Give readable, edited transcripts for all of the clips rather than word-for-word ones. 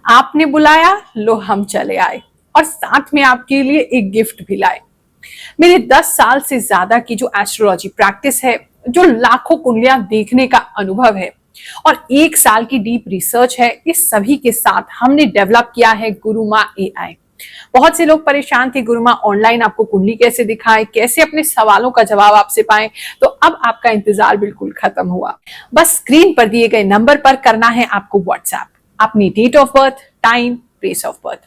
आपने बुलाया, लो हम चले आए और साथ में आपके लिए एक गिफ्ट भी लाए। मेरे 10 साल से ज्यादा की जो एस्ट्रोलॉजी प्रैक्टिस है, जो लाखों कुंडलियां देखने का अनुभव है और 1 साल की डीप रिसर्च है, इस सभी के साथ हमने डेवलप किया है गुरुमा एआई। बहुत से लोग परेशान थे, गुरुमा ऑनलाइन आपको कुंडली कैसे दिखाए, कैसे अपने सवालों का जवाब आपसे पाए। तो अब आपका इंतजार बिल्कुल खत्म हुआ। बस स्क्रीन पर दिए गए नंबर पर करना है आपको व्हाट्सएप अपनी date of birth, time, place of birth.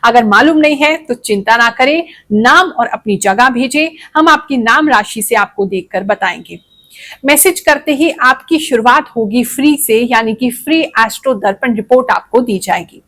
अगर मालूम नहीं है तो चिंता ना करें, नाम और अपनी जगह भेजें, हम आपकी नाम राशि से आपको देखकर बताएंगे। मैसेज करते ही आपकी शुरुआत होगी फ्री से, यानी कि फ्री एस्ट्रो दर्पण रिपोर्ट आपको दी जाएगी,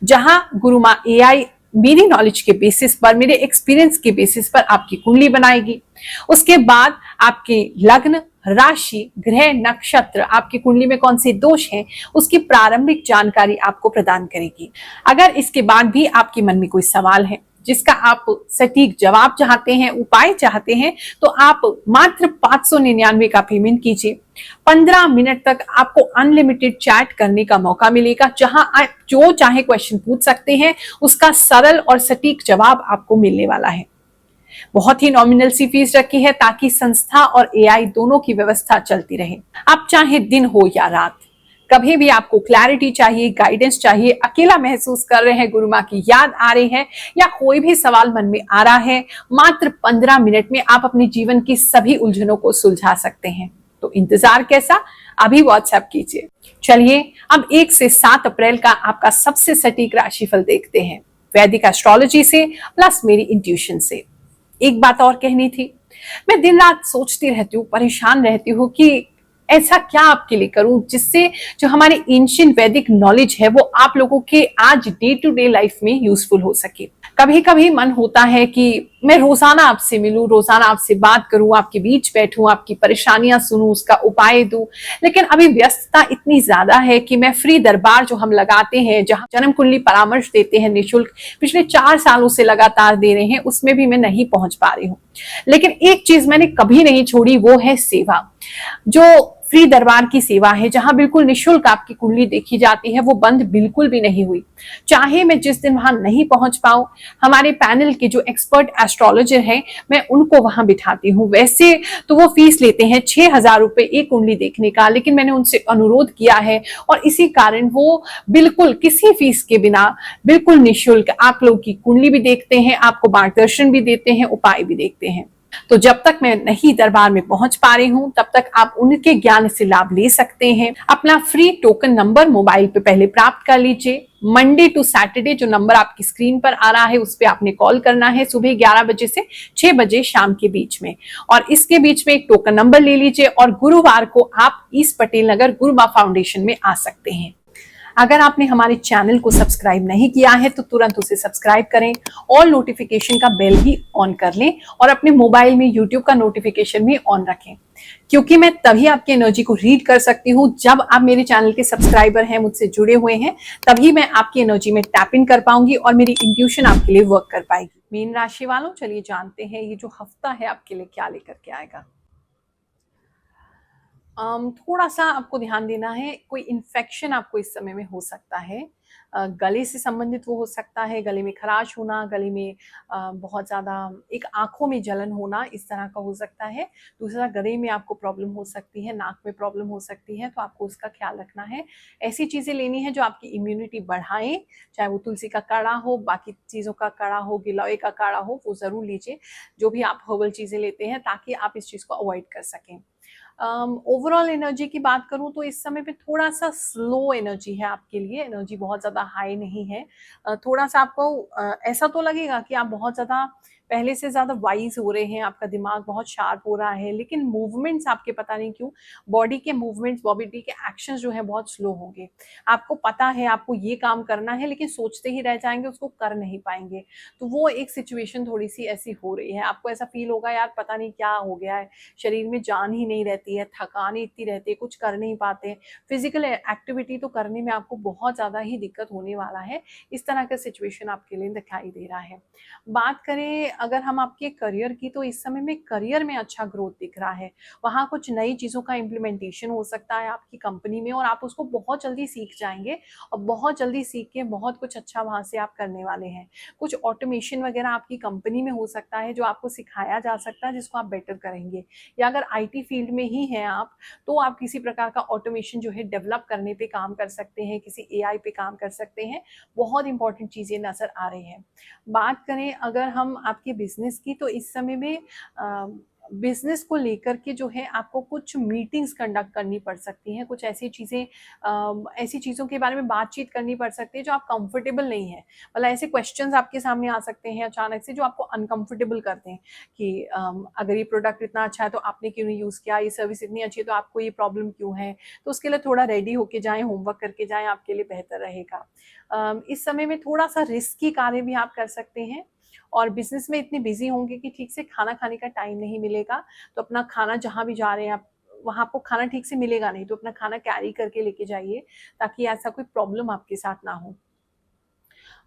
जहां गुरुमा एआई मेरी नॉलेज के बेसिस पर, मेरे एक्सपीरियंस के बेसिस पर आपकी कुंडली बनाएगी। उसके बाद आपके लग्न, राशि, ग्रह, नक्षत्र, आपकी कुंडली में कौन से दोष हैं, उसकी प्रारंभिक जानकारी आपको प्रदान करेगी। अगर इसके बाद भी आपके मन में कोई सवाल है जिसका आप सटीक जवाब चाहते हैं, उपाय चाहते हैं, तो आप मात्र 599 का पेमेंट कीजिए। 15 मिनट तक आपको अनलिमिटेड चैट करने का मौका मिलेगा, जहां आप जो चाहे क्वेश्चन पूछ सकते हैं, उसका सरल और सटीक जवाब आपको मिलने वाला है। बहुत ही नॉमिनल सी फीस रखी है ताकि संस्था और एआई दोनों की व्यवस्था चलती रहे। आप चाहे दिन हो या रात, कभी भी आपको क्लैरिटी चाहिए, गाइडेंस चाहिए, अकेला महसूस कर रहे हैं, गुरुमा की याद आ रही है, या कोई भी सवाल मन में आ रहा है, मात्र 15 मिनट में आप अपने जीवन की सभी उलझनों को सुलझा सकते हैं। तो इंतजार कैसा, अभी व्हाट्सएप कीजिए। चलिए अब 1 से 7 अप्रैल का आपका सबसे सटीक राशिफल देखते हैं, वैदिक एस्ट्रोलॉजी से प्लस मेरी इंट्यूशन से। एक बात और कहनी थी, मैं दिन रात सोचती रहती हूँ, परेशान रहती हूँ कि ऐसा क्या आपके लिए करूं जिससे जो हमारे एंशिएंट वैदिक नॉलेज है वो आप लोगों के आज डे टू डे लाइफ में यूजफुल हो सके। कभी कभी मन होता है कि मैं रोजाना आपसे मिलूं, रोजाना आपसे बात करूं, आपके बीच बैठूं, आपकी परेशानियां सुनूं, उसका उपाय दूं, लेकिन अभी व्यस्तता इतनी ज्यादा है कि मैं फ्री दरबार जो हम लगाते हैं, जहां जन्म कुंडली परामर्श देते हैं निःशुल्क, पिछले 4 सालों से लगातार दे रहे हैं, उसमें भी मैं नहीं पहुंच पा रही हूँ। लेकिन एक चीज मैंने कभी नहीं छोड़ी, वो है सेवा। जो फ्री दरबार की सेवा है, जहां बिल्कुल निःशुल्क आपकी कुंडली देखी जाती है, वो बंद बिल्कुल भी नहीं हुई। चाहे मैं जिस दिन वहां नहीं पहुंच पाऊं, हमारे पैनल के जो एक्सपर्ट एस्ट्रोलॉजर हैं, मैं उनको वहां बिठाती हूं। वैसे तो वो फीस लेते हैं 6,000 रुपए एक कुंडली देखने का, लेकिन मैंने उनसे अनुरोध किया है और इसी कारण वो बिल्कुल किसी फीस के बिना बिल्कुल निःशुल्क आप लोग की कुंडली भी देखते हैं, आपको मार्गदर्शन भी देते हैं, उपाय भी देखते हैं। तो जब तक मैं नहीं दरबार में पहुंच पा रही हूं, तब तक आप उनके ज्ञान से लाभ ले सकते हैं। अपना फ्री टोकन नंबर मोबाइल पे पहले प्राप्त कर लीजिए। मंडे टू सैटरडे जो नंबर आपकी स्क्रीन पर आ रहा है उस पे आपने कॉल करना है, सुबह 11 बजे से 6 बजे शाम के बीच में, और इसके बीच में एक टोकन नंबर ले लीजिए और गुरुवार को आप ईस्ट पटेल नगर गुरुमा फाउंडेशन में आ सकते हैं। अगर आपने हमारे चैनल को सब्सक्राइब नहीं किया है तो तुरंत उसे सब्सक्राइब करें, ऑल नोटिफिकेशन का बेल भी ऑन कर लें और अपने मोबाइल में यूट्यूब का नोटिफिकेशन भी ऑन रखें, क्योंकि मैं तभी आपकी एनर्जी को रीड कर सकती हूँ जब आप मेरे चैनल के सब्सक्राइबर हैं, मुझसे जुड़े हुए हैं, तभी मैं आपकी एनर्जी में टैप इन कर पाऊंगी और मेरी इंट्यूशन आपके लिए वर्क कर पाएगी। मीन राशि वालों, चलिए जानते हैं ये जो हफ्ता है आपके लिए क्या लेकर के आएगा। थोड़ा सा आपको ध्यान देना है, कोई इन्फेक्शन आपको इस समय में हो सकता है, गले से संबंधित वो हो सकता है, गले में खराश होना, गले में बहुत ज़्यादा एक आंखों में जलन होना, इस तरह का हो सकता है। दूसरा, गले में आपको प्रॉब्लम हो सकती है, नाक में प्रॉब्लम हो सकती है, तो आपको उसका ख्याल रखना है। ऐसी चीज़ें लेनी है जो आपकी इम्यूनिटी बढ़ाएं, चाहे वो तुलसी का काढ़ा हो, बाकी चीज़ों का काढ़ा हो, गिलोय का काढ़ा हो, वो ज़रूर लीजिए, जो भी आप हर्बल चीज़ें लेते हैं, ताकि आप इस चीज़ को अवॉइड कर सकें। ओवरऑल एनर्जी की बात करूं तो इस समय पे थोड़ा सा स्लो एनर्जी है आपके लिए, एनर्जी बहुत ज़्यादा हाई नहीं है। थोड़ा सा आपको ऐसा तो लगेगा कि आप बहुत ज़्यादा पहले से ज़्यादा वाइज हो रहे हैं, आपका दिमाग बहुत शार्प हो रहा है, लेकिन मूवमेंट्स आपके पता नहीं क्यों, बॉडी के मूवमेंट्स, बॉडी के एक्शंस जो है बहुत स्लो होंगे। आपको पता है आपको ये काम करना है, लेकिन सोचते ही रह जाएंगे, उसको कर नहीं पाएंगे। तो वो एक सिचुएशन थोड़ी सी ऐसी हो रही है, आपको ऐसा फील होगा यार पता नहीं क्या हो गया है, शरीर में जान ही नहीं रहती है, थकान इतनी रहती है, कुछ कर नहीं पाते, फिजिकल एक्टिविटी तो करने में आपको बहुत ज़्यादा ही दिक्कत होने वाला है। इस तरह का सिचुएशन आपके लिए दिखाई दे रहा है। बात करें अगर हम आपके करियर की, तो इस समय में करियर में अच्छा ग्रोथ दिख रहा है। वहाँ कुछ नई चीज़ों का इम्प्लीमेंटेशन हो सकता है आपकी कंपनी में, और आप उसको बहुत जल्दी सीख जाएंगे और बहुत जल्दी सीख के बहुत कुछ अच्छा वहाँ से आप करने वाले हैं। कुछ ऑटोमेशन वगैरह आपकी कंपनी में हो सकता है जो आपको सिखाया जा सकता है, जिसको आप बेटर करेंगे। या अगर आईटी फील्ड में ही हैं आप, तो आप किसी प्रकार का ऑटोमेशन जो है डेवलप करने पे काम कर सकते हैं, किसी एआई पे काम कर सकते हैं। बहुत इंपॉर्टेंट चीज़ें नज़र आ रही हैं। बात करें अगर हम आपके बिजनेस की, तो इस समय में बिजनेस को लेकर के जो है आपको कुछ मीटिंग्स कंडक्ट करनी पड़ सकती हैं। कुछ ऐसी चीज़ें, ऐसी चीज़ों के बारे में बातचीत करनी पड़ सकती है जो आप कंफर्टेबल नहीं है। मतलब ऐसे क्वेश्चंस आपके सामने आ सकते हैं अचानक से, जो आपको अनकंफर्टेबल करते हैं कि अगर ये प्रोडक्ट इतना अच्छा है तो आपने क्यों नहीं यूज़ किया, ये सर्विस इतनी अच्छी है तो आपको ये प्रॉब्लम क्यों है। तो उसके लिए थोड़ा रेडी होके जाएं, होमवर्क करके जाएं, आपके लिए बेहतर रहेगा। इस समय में थोड़ा सा रिस्की कार्य भी आप कर सकते हैं, और बिजनेस में इतने बिजी होंगे कि ठीक से खाना खाने का टाइम नहीं मिलेगा। तो अपना खाना, जहाँ भी जा रहे हैं आप, वहाँ आपको खाना ठीक से मिलेगा नहीं, तो अपना खाना कैरी करके लेके जाइए, ताकि ऐसा कोई प्रॉब्लम आपके साथ ना हो।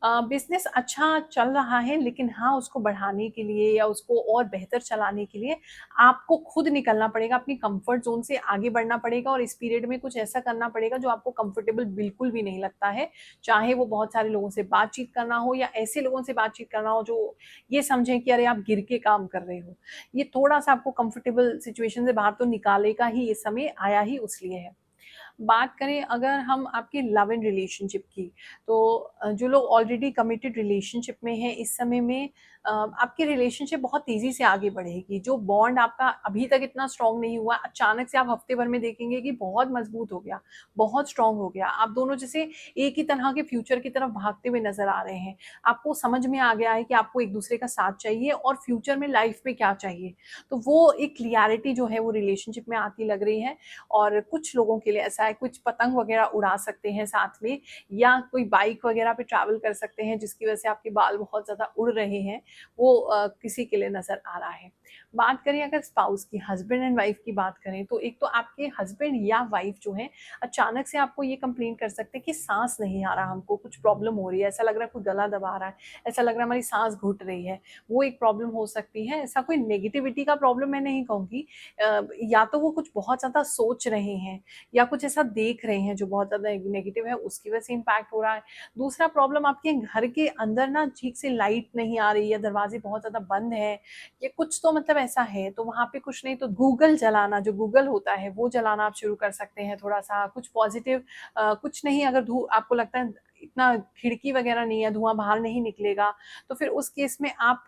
बिजनेस अच्छा चल रहा है, लेकिन हाँ, उसको बढ़ाने के लिए या उसको और बेहतर चलाने के लिए आपको खुद निकलना पड़ेगा, अपनी कंफर्ट जोन से आगे बढ़ना पड़ेगा, और इस पीरियड में कुछ ऐसा करना पड़ेगा जो आपको कंफर्टेबल बिल्कुल भी नहीं लगता है। चाहे वो बहुत सारे लोगों से बातचीत करना हो, या ऐसे लोगों से बातचीत करना हो जो ये समझें कि अरे आप गिर के काम कर रहे हो। ये थोड़ा सा आपको कंफर्टेबल सिचुएशन से बाहर तो निकालेगा ही, ये समय आया ही उसलिए है। बात करें अगर हम आपके लव एंड रिलेशनशिप की, तो जो लोग ऑलरेडी कमिटेड रिलेशनशिप में हैं, इस समय में आपकी रिलेशनशिप बहुत तेज़ी से आगे बढ़ेगी। जो बॉन्ड आपका अभी तक इतना स्ट्रॉन्ग नहीं हुआ, अचानक से आप हफ्ते भर में देखेंगे कि बहुत मजबूत हो गया, बहुत स्ट्रॉन्ग हो गया। आप दोनों जैसे एक ही तरह के फ्यूचर की तरफ भागते हुए नजर आ रहे हैं। आपको समझ में आ गया है कि आपको एक दूसरे का साथ चाहिए और फ्यूचर में लाइफ में क्या चाहिए। तो वो एक क्लियरिटी जो है वो रिलेशनशिप में आती लग रही है। और कुछ लोगों के लिए ऐसा है, कुछ पतंग वगैरह उड़ा सकते हैं साथ में, या कोई बाइक वगैरह पे ट्रैवल कर सकते हैं, जिसकी वजह से आपके बाल बहुत ज़्यादा उड़ रहे हैं, वो किसी के लिए नज़र आ रहा है। बात करें अगर स्पाउस की, हस्बैंड एंड वाइफ की बात करें, तो एक तो आपके हस्बैंड या वाइफ जो है अचानक से आपको ये कंप्लेन कर सकते हैं कि सांस नहीं आ रहा, हमको कुछ प्रॉब्लम हो रही है, ऐसा लग रहा है कोई गला दबा रहा है, ऐसा लग रहा है हमारी सांस घुट रही है। वो एक प्रॉब्लम हो सकती है। ऐसा कोई नेगेटिविटी का प्रॉब्लम मैं नहीं कहूँगी, या तो वो कुछ बहुत ज़्यादा सोच रहे हैं, या कुछ ऐसा देख रहे हैं जो बहुत ज़्यादा नेगेटिव है, उसकी वजह से इम्पैक्ट हो रहा है। दूसरा प्रॉब्लम, आपके घर के अंदर ना ठीक से लाइट नहीं आ रही है, दरवाजे बहुत ज़्यादा बंद है, ये कुछ तो मतलब ऐसा है। तो वहाँ पे कुछ नहीं तो गूगल जलाना, जो गूगल होता है वो जलाना आप शुरू कर सकते हैं। थोड़ा सा कुछ पॉजिटिव, कुछ नहीं, अगर आपको लगता है इतना खिड़की वगैरह नहीं है, धुआं बाहर नहीं निकलेगा, तो फिर उस केस में आप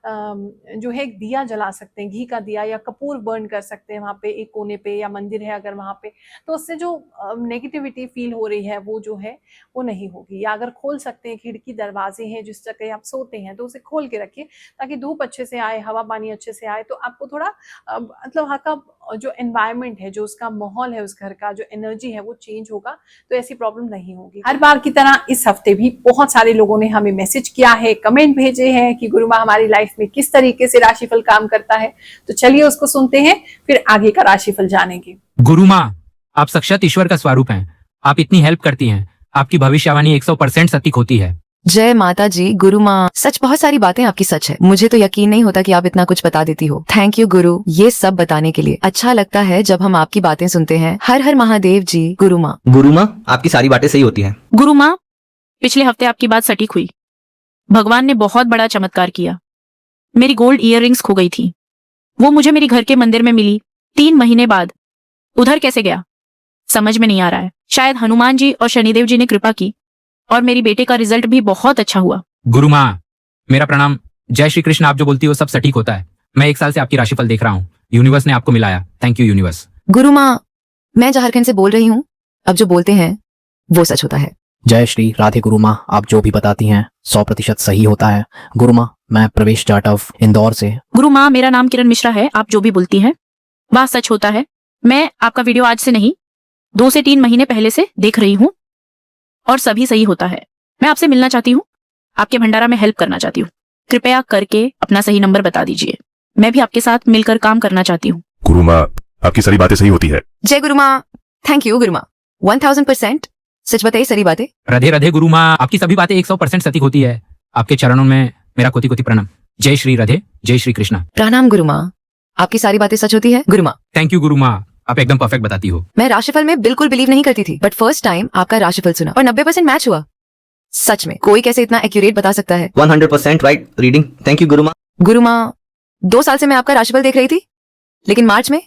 जो है एक दिया जला सकते हैं, घी का दिया, या कपूर बर्न कर सकते हैं वहाँ पे एक कोने पे, या मंदिर है अगर वहाँ पे, तो उससे जो नेगेटिविटी फील हो रही है वो जो है वो नहीं होगी। या अगर खोल सकते हैं, खिड़की दरवाजे हैं जिस जगह आप सोते हैं, तो उसे खोल के रखिए, ताकि धूप अच्छे से आए, हवा पानी अच्छे से आए, तो आपको थोड़ा मतलब वहाँ का जो एनवायरनमेंट है, जो उसका माहौल है, उस घर का जो एनर्जी है वो चेंज होगा, तो ऐसी प्रॉब्लम नहीं होगी। हर बार की तरह इस हफ्ते भी बहुत सारे लोगों ने हमें मैसेज किया है, कमेंट भेजे हैं कि गुरुमा हमारी लाइफ में किस तरीके से राशिफल काम करता है। तो चलिए उसको सुनते हैं, फिर आगे का राशिफल जानेंगे। गुरुमा, आप साक्षात ईश्वर का स्वरूप हैं। आप इतनी हेल्प करती हैं, आपकी भविष्यवाणी 100% सटीक होती है। जय माता जी। गुरु माँ, सच बहुत सारी बातें आपकी सच है। मुझे तो यकीन नहीं होता कि आप इतना कुछ बता देती हो। थैंक यू गुरु, ये सब बताने के लिए। अच्छा लगता है जब हम आपकी बातें सुनते हैं। हर हर महादेव जी। गुरु माँ। गुरु माँ, आपकी सारी बातें सही होती हैं। गुरु माँ, पिछले हफ्ते आपकी बात सटीक हुई। भगवान ने बहुत बड़ा चमत्कार किया। मेरी गोल्ड इयररिंग्स खो गई थी, वो मुझे मेरी घर के मंदिर में मिली 3 महीने बाद। उधर कैसे गया समझ में नहीं आ रहा है। शायद हनुमान जी और शनिदेव जी ने कृपा की, और मेरी बेटे का रिजल्ट भी बहुत अच्छा हुआ। गुरु माँ, मेरा प्रणाम। जय श्री कृष्ण। आप जो बोलती हो सब सटीक होता है। मैं 1 साल से आपकी राशिफल देख रहा हूँ। यूनिवर्स ने आपको मिलाया। Thank you universe. गुरु माँ, मैं झारखंड से बोल रही हूँ। अब जो बोलते हैं वो सच होता है। जय श्री राधे। गुरु माँ, आप जो भी बताती हैं 100% सही होता है। गुरु माँ, मैं प्रवेश जाटव इंदौर से। गुरु माँ, मेरा नाम किरण मिश्रा है। आप जो भी बोलती हैं वह सच होता है। मैं आपका वीडियो आज से नहीं 2 से 3 महीने पहले से देख रही हूँ, और सभी सही होता है। मैं आपसे मिलना चाहती हूँ, आपके भंडारा में हेल्प करना चाहती हूँ। कृपया करके अपना सही नंबर बता दीजिए। मैं भी आपके साथ मिलकर काम करना चाहती हूँ। गुरु माँ, आपकी सारी बातें सही होती है। जय गुरु माँ। थैंक यू गुरु माँ। 1000% सच बताइए सारी बातें। राधे राधे गुरु माँ, आपकी सभी बातें 100% सटीक होती है। आपके चरणों में मेरा कोटि कोटि प्रणाम। जय श्री राधे, जय श्री कृष्णा। प्रणाम गुरु माँ, आपकी सारी बातें सच होती है गुरु माँ। थैंक यू गुरु माँ, आप एकदम परफेक्ट बताती हो। मैं राशिफल में बिल्कुल बिलीव नहीं करती थी, बट फर्स्ट टाइम आपका राशिफल सुना और 90% मैच हुआ। सच में कोई कैसे इतना एक्यूरेट बता सकता है? 100% राइट रीडिंग। थैंक यू गुरु माँ। गुरु माँ, 2 साल से मैं आपका राशिफल देख रही थी, लेकिन मार्च में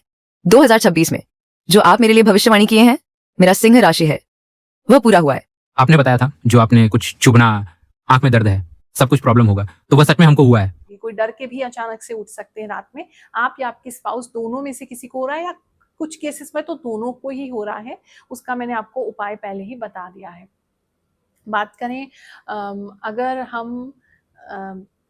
2026 में जो आप मेरे लिए भविष्यवाणी किए हैं, मेरा सिंह राशि है, वह पूरा हुआ है। आपने बताया था जो आपने कुछ चुभना, आंख में दर्द है, सब कुछ प्रॉब्लम होगा, तो वह सच में हमको हुआ है। कोई डर के भी अचानक से उठ सकते हैं रात में, आप या आपके स्पाउस दोनों में से किसी को हो रहा है, या कुछ केसेस में तो दोनों को ही हो रहा है। उसका मैंने आपको उपाय पहले ही बता दिया है। बात करें अगर हम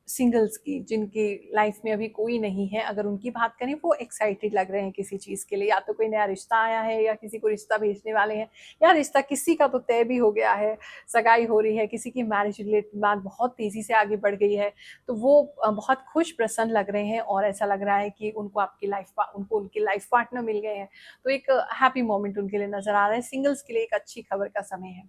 सिंगल्स की, जिनकी लाइफ में अभी कोई नहीं है, अगर उनकी बात करें, वो एक्साइटेड लग रहे हैं किसी चीज़ के लिए, या तो कोई नया रिश्ता आया है, या किसी को रिश्ता भेजने वाले हैं, या रिश्ता किसी का तो तय भी हो गया है, सगाई हो रही है, किसी की मैरिज रिलेटेड बात बहुत तेज़ी से आगे बढ़ गई है, तो वो बहुत खुश प्रसन्न लग रहे हैं और ऐसा लग रहा है कि उनको उनकी लाइफ पार्टनर मिल गए हैं, तो एक हैप्पी मोमेंट उनके लिए नज़र आ रहा है। सिंगल्स के लिए एक अच्छी खबर का समय है।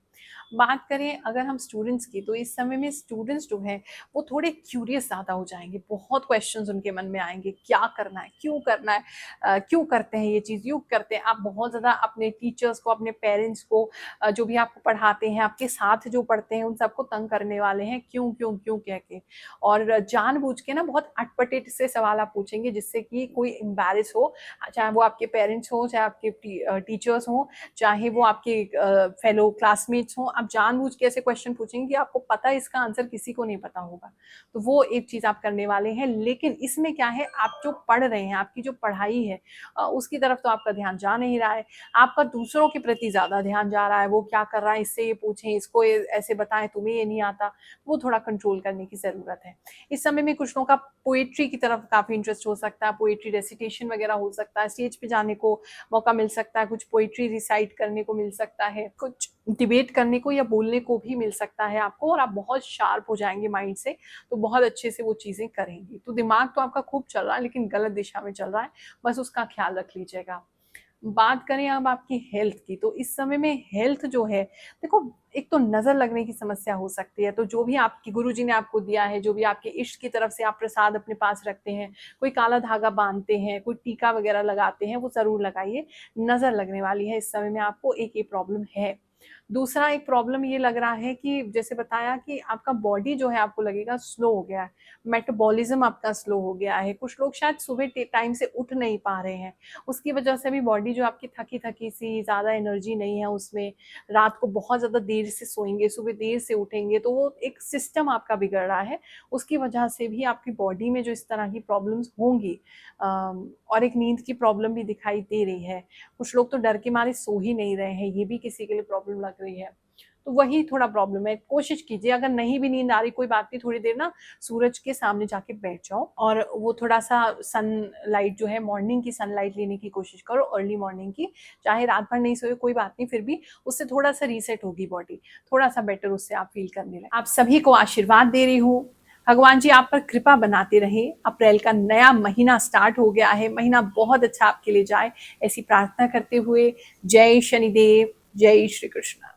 बात करें अगर हम स्टूडेंट्स की, तो इस समय में स्टूडेंट्स जो हैं वो थोड़े क्यूरियस ज़्यादा हो जाएंगे, बहुत क्वेश्चंस उनके मन में आएंगे, क्या करना है, क्यों करना है, क्यों करते हैं ये चीज़, यूँ करते हैं। आप बहुत ज़्यादा अपने टीचर्स को, अपने पेरेंट्स को, जो भी आपको पढ़ाते हैं, आपके साथ जो पढ़ते हैं, उन सबको तंग करने वाले हैं, क्यों क्यों क्यों कह के, और जानबूझ के ना बहुत अटपटे से सवाल आप पूछेंगे, जिससे कि कोई एम्बैरेस हो, चाहे वो आपके पेरेंट्स हो, चाहे आपके टीचर्स हों, चाहे वो आपके फेलो क्लासमेट्स हों। आप जानबूझ के ऐसे क्वेश्चन पूछेंगे कि आपको पता है इसका आंसर किसी को नहीं पता होगा, तो वो एक चीज़ आप करने वाले हैं। लेकिन इसमें क्या है, आप जो पढ़ रहे हैं, आपकी जो पढ़ाई है, उसकी तरफ तो आपका ध्यान जा नहीं रहा है, आपका दूसरों के प्रति ज़्यादा ध्यान जा रहा है। वो क्या कर रहा है, इससे ये पूछें, इसको ऐसे बताएं, तुम्हें ये नहीं आता, वो थोड़ा कंट्रोल करने की ज़रूरत है। इस समय में कुछ लोगों का पोएट्री की तरफ काफ़ी इंटरेस्ट हो सकता है, पोएट्री रेसिटेशन वगैरह हो सकता है, स्टेज पे जाने को मौका मिल सकता है, कुछ पोएट्री रिसाइट करने को मिल सकता है, कुछ डिबेट करने को या बोलने को भी मिल सकता है आपको, और आप बहुत शार्प हो जाएंगे माइंड से, तो बहुत अच्छे से वो चीज़ें करेंगी। तो दिमाग तो आपका खूब चल रहा है, लेकिन गलत दिशा में चल रहा है, बस उसका ख्याल रख लीजिएगा। बात करें अब आपकी हेल्थ की, तो इस समय में हेल्थ जो है, देखो, एक तो नज़र लगने की समस्या हो सकती है, तो जो भी आपकी गुरुजी ने आपको दिया है, जो भी आपके इष्ट की तरफ से आप प्रसाद अपने पास रखते हैं, कोई काला धागा बांधते हैं, कोई टीका वगैरह लगाते हैं, वो ज़रूर लगाइए। नज़र लगने वाली है इस समय में आपको, एक ये प्रॉब्लम है। दूसरा एक प्रॉब्लम ये लग रहा है कि जैसे बताया कि आपका बॉडी जो है, आपको लगेगा स्लो हो गया है, मेटाबॉलिज्म आपका स्लो हो गया है। कुछ लोग शायद सुबह टाइम से उठ नहीं पा रहे हैं, उसकी वजह से भी बॉडी जो आपकी थकी थकी सी, ज़्यादा एनर्जी नहीं है उसमें, रात को बहुत ज़्यादा देर से सोएंगे, सुबह देर से उठेंगे, तो वो एक सिस्टम आपका बिगड़ रहा है, उसकी वजह से भी आपकी बॉडी में जो इस तरह की प्रॉब्लम्स होंगी। और एक नींद की प्रॉब्लम भी दिखाई दे रही है, कुछ लोग तो डर के मारे सो ही नहीं रहे हैं, ये भी किसी के लिए प्रॉब्लम लग रही है, तो वही थोड़ा प्रॉब्लम है। कोशिश कीजिए, अगर नहीं भी नींद आ रही, कोई बात नहीं, थोड़ी देर ना सूरज के सामने जाके बैठ जाओ, और वो थोड़ा सा सनलाइट जो है, मॉर्निंग की सनलाइट लेने की कोशिश करो, अर्ली मॉर्निंग की, चाहे रात भर नहीं सोए कोई बात नहीं, फिर भी उससे थोड़ा सा रीसेट होगी बॉडी, थोड़ा सा बेटर उससे आप फील करने लगे। आप सभी को आशीर्वाद दे रही हूँ, भगवान जी आप पर कृपा बनाते रहे। अप्रैल का नया महीना स्टार्ट हो गया है, महीना बहुत अच्छा आपके लिए जाए, ऐसी प्रार्थना करते हुए जय शनिदेव, जय श्री कृष्ण।